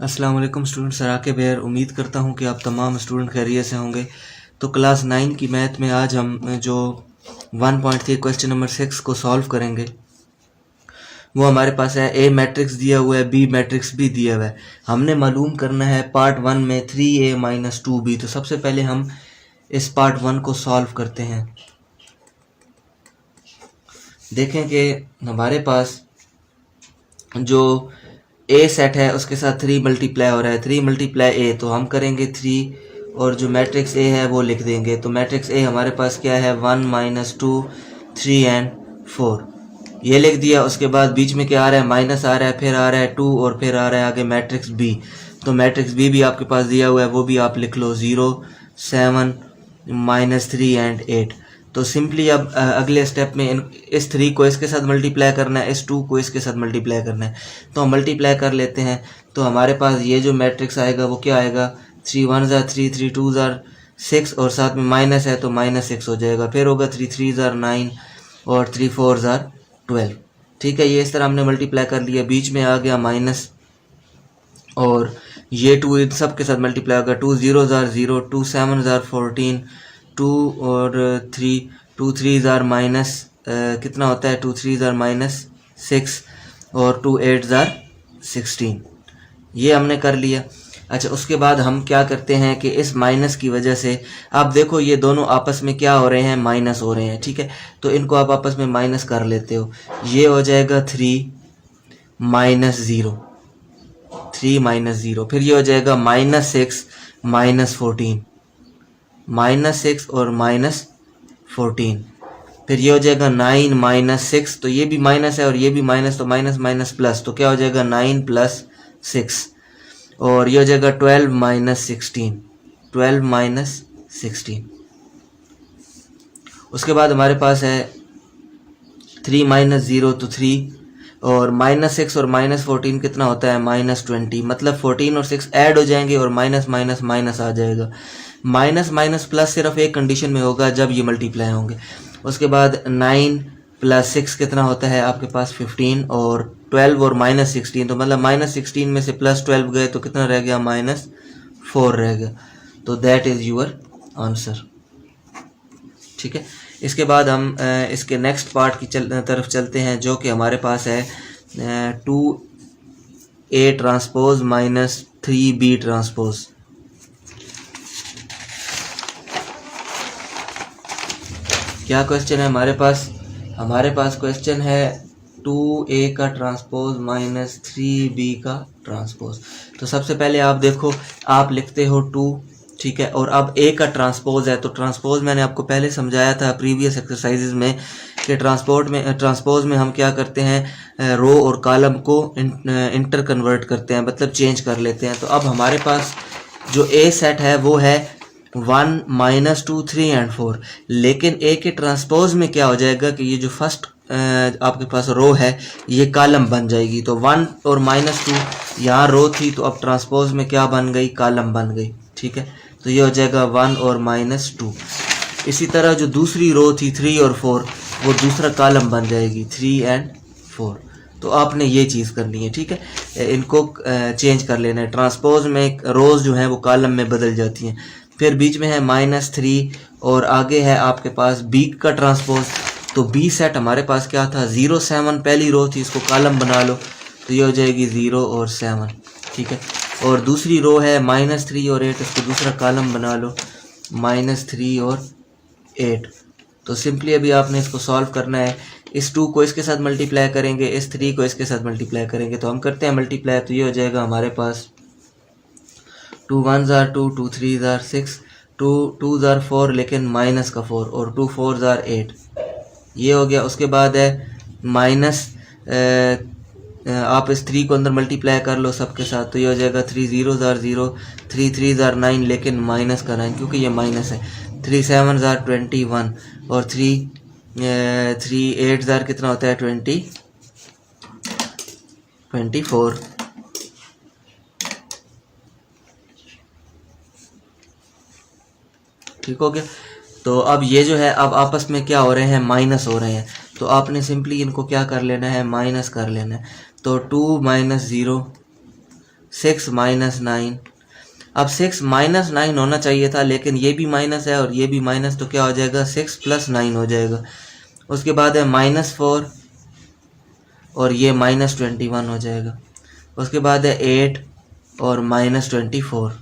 अस्सलाम वालेकुम स्टूडेंट, सराके बेर। उम्मीद करता हूँ कि आप तमाम स्टूडेंट खैरियत से होंगे। तो क्लास 9 की मैथ में आज हम जो 1.3 क्वेश्चन नंबर 6 को सॉल्व करेंगे वो हमारे पास है। ए मैट्रिक्स दिया हुआ है, बी मैट्रिक्स भी दिया हुआ है। हमने मालूम करना है पार्ट 1 में 3a - 2b। तो सबसे पहले हम इस पार्ट 1 को सॉल्व करते हैं। देखें कि हमारे पास जो ए सेट है उसके साथ 3 मल्टीप्लाई हो रहा है। 3 मल्टीप्लाई ए, तो हम करेंगे 3 और जो मैट्रिक्स ए है वो लिख देंगे। तो मैट्रिक्स ए हमारे पास क्या है, 1 - 2 3 एंड 4, ये लिख दिया। उसके बाद बीच में क्या आ रहा है, माइनस आ रहा है, फिर आ रहा है 2 और फिर आ रहा है आगे मैट्रिक्स बी। तो मैट्रिक्स बी भी आपके पास दिया हुआ है, वो भी आप लिख लो, 0 7 -3 एंड 8। तो सिंपली अब अगले स्टेप में इस 3 को इसके साथ मल्टीप्लाई करना है, इस 2 को इसके साथ मल्टीप्लाई करना है। तो हम मल्टीप्लाई कर लेते हैं। तो हमारे पास ये जो मैट्रिक्स आएगा वो क्या आएगा, 3 1 ज़ार 3, 3 2 ज़ार 6 और साथ में माइनस है तो -6 हो जाएगा। फिर होगा 3 3 ज़ार 9 और 3 4 ज़ार 12। ठीक है, ये इस तरह हमने मल्टीप्लाई कर लिया। बीच में आ गया माइनस और ये 2 इन सब के साथ मल्टीप्लाई होगा। 2 0 ज़ार 0, 2 7 ज़ार 14, 2 और 3, 2 3 ज़ार माइनस कितना होता है, 2 3 ज़ार -6 और 2 8 ज़ार 16। ये हमने कर लिया। अच्छा, उसके बाद हम क्या करते हैं कि इस माइनस की वजह से आप देखो ये दोनों आपस में क्या हो रहे हैं, माइनस हो रहे हैं। ठीक है, तो इनको आप आपस में माइनस कर लेते हो। ये हो जाएगा 3 -0, 3 -0। फिर ये हो जाएगा -6 -14, -6 और -14। फिर ये हो जाएगा 9 -6, तो ये भी माइनस है और ये भी माइनस, तो माइनस माइनस प्लस, तो क्या हो जाएगा 9 + 6। और ये हो जाएगा 12 - 16, 12 - 16। उसके बाद हमारे पास है 3 -0 तो 3 और -6 और -14 कितना होता है, -20। मतलब 14 और 6 ऐड हो जाएंगे और माइनस माइनस माइनस आ जाएगा। माइनस माइनस प्लस सिर्फ एक कंडीशन में होगा, जब ये मल्टीप्लाई होंगे। उसके बाद 9 + 6 कितना होता है आपके पास, 15 और 12 और -16, तो मतलब -16 में से +12 गए तो कितना रह गया, -4 रह गया। तो दैट इज़ यूर आंसर। ठीक है, इसके बाद हम इसके नेक्स्ट पार्ट की तरफ चलते हैं, जो कि हमारे पास है 2a ट्रांसपोज - 3b ट्रांसपोज। क्या क्वेश्चन है हमारे पास, हमारे पास क्वेश्चन है 2a का ट्रांसपोज - 3b का ट्रांसपोज। तो सबसे पहले आप देखो, आप लिखते हो 2, ठीक है, और अब a का ट्रांसपोज है। तो ट्रांसपोज मैंने आपको पहले समझाया था प्रीवियस एक्सरसाइजेज में कि ट्रांसपोज में हम क्या करते हैं, रो और कॉलम को इंटर कन्वर्ट करते हैं, मतलब चेंज कर लेते हैं। तो अब हमारे पास जो a सेट है वो है 1 - 2 3 एंड 4। लेकिन ए के ट्रांसपोज में क्या हो जाएगा कि ये जो फर्स्ट आपके पास रो है ये कॉलम बन जाएगी। तो 1 और -2 यहाँ रो थी, तो अब ट्रांसपोज में क्या बन गई, कॉलम बन गई। ठीक है, तो ये हो जाएगा 1 और -2। इसी तरह जो दूसरी रो थी 3 और 4, वो दूसरा कॉलम बन जाएगी, 3 एंड 4। तो आपने ये चीज़ करनी है। ठीक है, इनको चेंज कर लेना है। ट्रांसपोज में रोज जो है वो कॉलम में बदल जाती हैं। फिर बीच में है -3 और आगे है आपके पास बी का ट्रांसपोज। तो बी सेट हमारे पास क्या था, 0 7 पहली रो थी, इसको कॉलम बना लो, तो ये हो जाएगी 0 और 7। ठीक है, और दूसरी रो है -3 और 8, इसको दूसरा कॉलम बना लो, -3 और 8। तो सिंपली अभी आपने इसको सॉल्व करना है। इस 2 को इसके साथ मल्टीप्लाई करेंगे, इस 3 को इसके साथ मल्टीप्लाई करेंगे। तो हम करते हैं मल्टीप्लाई, तो ये हो जाएगा हमारे पास 2 1 ज़ार 2, 2 3 ज़ार 6, 2 2 ज़ार 4, लेकिन माइनस का 4, और 2 4 ज़ार 8, ये हो गया। उसके बाद है माइनस, आप इस 3 को अंदर मल्टीप्लाई कर लो सबके साथ, तो ये हो जाएगा 3 0 ज़ार 0, 3 3 ज़ार 9, लेकिन माइनस का 9 क्योंकि ये माइनस है। 3 7 ज़ार 21 और 3 8 ज़ार कितना होता है, 24। ठीक हो गया। तो अब ये जो है, अब आपस में क्या हो रहे हैं, माइनस हो रहे हैं। तो आपने सिंपली इनको क्या कर लेना है, माइनस कर लेना है। तो 2 - 0 6 माइनस 9। अब 6 माइनस 9 होना चाहिए था, लेकिन ये भी माइनस है और ये भी माइनस, तो क्या हो जाएगा 6 प्लस 9 हो जाएगा। उसके बाद है -4 और ये -21 हो जाएगा। उसके बाद है 8 और -24।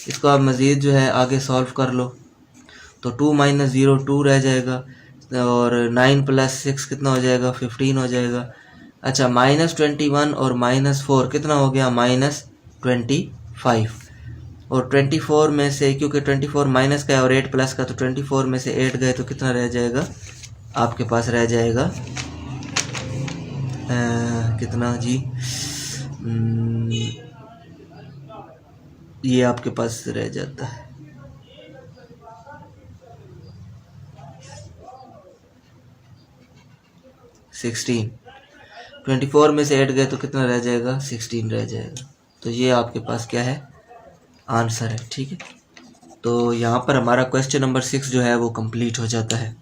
इसको आप मज़ीद जो है आगे सॉल्व कर लो, तो 2 - 0 2 रह जाएगा और 9 + 6 कितना हो जाएगा 15 हो जाएगा। अच्छा, -21 और -4 कितना हो गया -25। और 24 में से, क्योंकि 24 माइनस का है और 8 प्लस का, तो 24 में से 8 गए तो कितना रह जाएगा आपके पास, रह जाएगा कितना जी, ये आपके पास रह जाता है 16। 24 में से 8 गए तो कितना रह जाएगा 16 रह जाएगा। तो ये आपके पास क्या है, आंसर है। ठीक है, तो यहाँ पर हमारा क्वेश्चन नंबर 6 जो है वो कंप्लीट हो जाता है।